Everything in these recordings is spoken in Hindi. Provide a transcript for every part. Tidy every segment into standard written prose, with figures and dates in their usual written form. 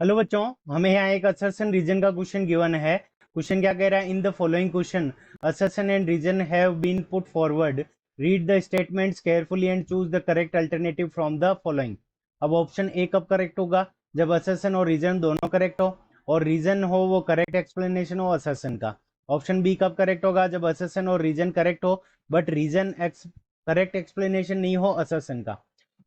हेलो बच्चों, हमें यहाँ एक असर्शन रीजन का क्वेश्चन गिवन है। क्वेश्चन क्या कह रहा है? In the following question assertion and reason have been put forward, read the statements carefully and choose the correct alternative from the following. अब ऑप्शन ए कब करेक्ट होगा? जब असर्शन और रीजन दोनों करेक्ट हो, और रीजन हो वो करेक्ट एक्सप्लेनेशन हो असर्शन का। ऑप्शन बी कब करेक्ट होगा? जब असर्शन और रीजन करेक्ट हो बट रीजन करेक्ट एक्सप्लेनेशन नहीं हो असर्शन का।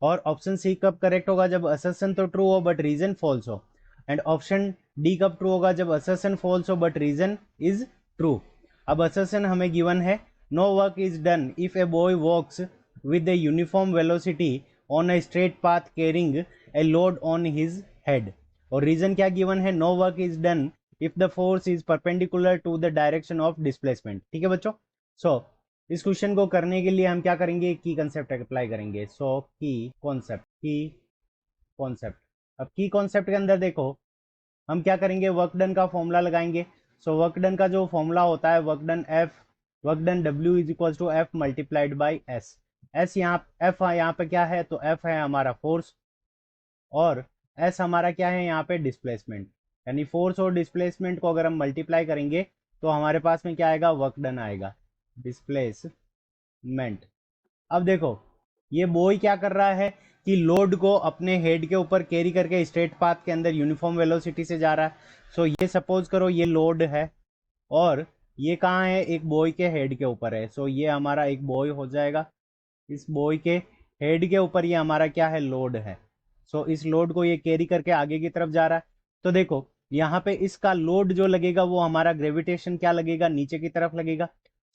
और ऑप्शन सी कब करेक्ट होगा? जब असर्शन तो ट्रू हो बट रीजन फॉल्स हो। एंड ऑप्शन डी कब ट्रू होगा? जब असर्शन फॉल्स हो बट रीजन इज ट्रू। अब असर्शन हमें गिवन है, no work is done if a boy walks with a uniform velocity on a straight path carrying a load on his head. और रीजन क्या गिवन है? No work is done if the force is perpendicular to the direction of displacement. ठीक है बच्चों। सो इस क्वेश्चन को करने के लिए हम क्या करेंगे? की कंसेप्ट अप्लाई करेंगे। सो की कॉन्सेप्ट। अब की कॉन्सेप्ट के अंदर देखो, हम क्या करेंगे? वर्क डन का फॉर्मूला लगाएंगे। सो वर्क डन का जो फॉर्मूला होता है, work done W is equal to F multiplied by S. S यहाँ एफ यहाँ पे क्या है? तो एफ है हमारा फोर्स, और एस हमारा क्या है यहाँ पे? डिस्प्लेसमेंट। यानी फोर्स और डिस्प्लेसमेंट को अगर हम मल्टीप्लाई करेंगे तो हमारे पास में क्या आएगा? वर्क डन आएगा, डिस्प्लेसमेंट। अब देखो, ये बॉय क्या कर रहा है कि लोड को अपने हेड के ऊपर कैरी करके स्ट्रेट पाथ के अंदर यूनिफॉर्म वेलोसिटी से जा रहा है। सो ये सपोज करो ये लोड है, और ये कहाँ है? एक बॉय के हेड के ऊपर है। सो ये हमारा एक बॉय हो जाएगा, इस बॉय के हेड के ऊपर ये हमारा क्या है? लोड है। सो इस लोड को ये कैरी करके आगे की तरफ जा रहा है। तो देखो यहाँ पे इसका लोड जो लगेगा वो हमारा ग्रेविटेशन क्या लगेगा? नीचे की तरफ लगेगा।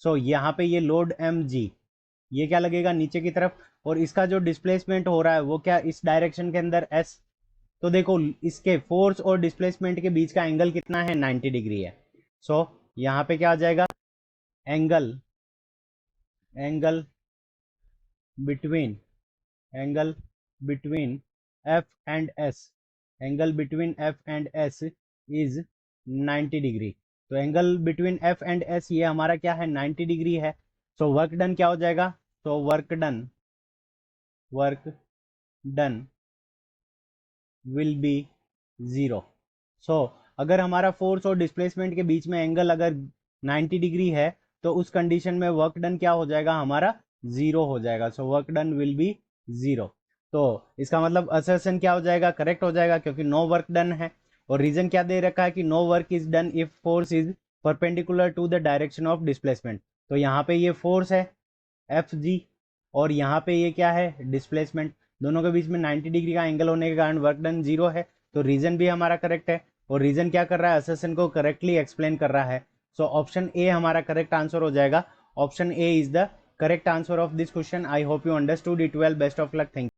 सो यहाँ पे ये लोड mg, ये क्या लगेगा? नीचे की तरफ। और इसका जो डिस्प्लेसमेंट हो रहा है वो क्या? इस डायरेक्शन के अंदर s। तो देखो इसके फोर्स और डिस्प्लेसमेंट के बीच का एंगल कितना है? 90 डिग्री है। सो यहाँ पे क्या आ जाएगा? Angle angle between angle between F and S, angle between F and S is 90 degree. तो angle between F and S ये हमारा क्या है? 90 डिग्री है। सो वर्क डन क्या हो जाएगा? तो work done will be zero. So अगर हमारा फोर्स और डिस्प्लेसमेंट के बीच में एंगल अगर 90 डिग्री है तो उस कंडीशन में वर्क डन क्या हो जाएगा? हमारा जीरो हो जाएगा। So work done will be zero. तो इसका मतलब असर्शन क्या हो जाएगा? करेक्ट हो जाएगा, क्योंकि नो वर्क डन है। और रीजन क्या दे रखा है? कि no work is done if force is perpendicular to the direction of displacement. तो यहाँ पे ये फोर्स है एफ जी, और यहाँ पे ये क्या है? डिस्प्लेसमेंट। दोनों के बीच में 90 डिग्री का एंगल होने के कारण वर्क डन जीरो है। तो रीजन भी हमारा करेक्ट है। और रीजन क्या कर रहा है? असर्शन को करेक्टली एक्सप्लेन कर रहा है। सो ऑप्शन ए हमारा करेक्ट आंसर हो जाएगा। Option A is the correct answer of this question. I hope you understood it well. Best of luck. Thank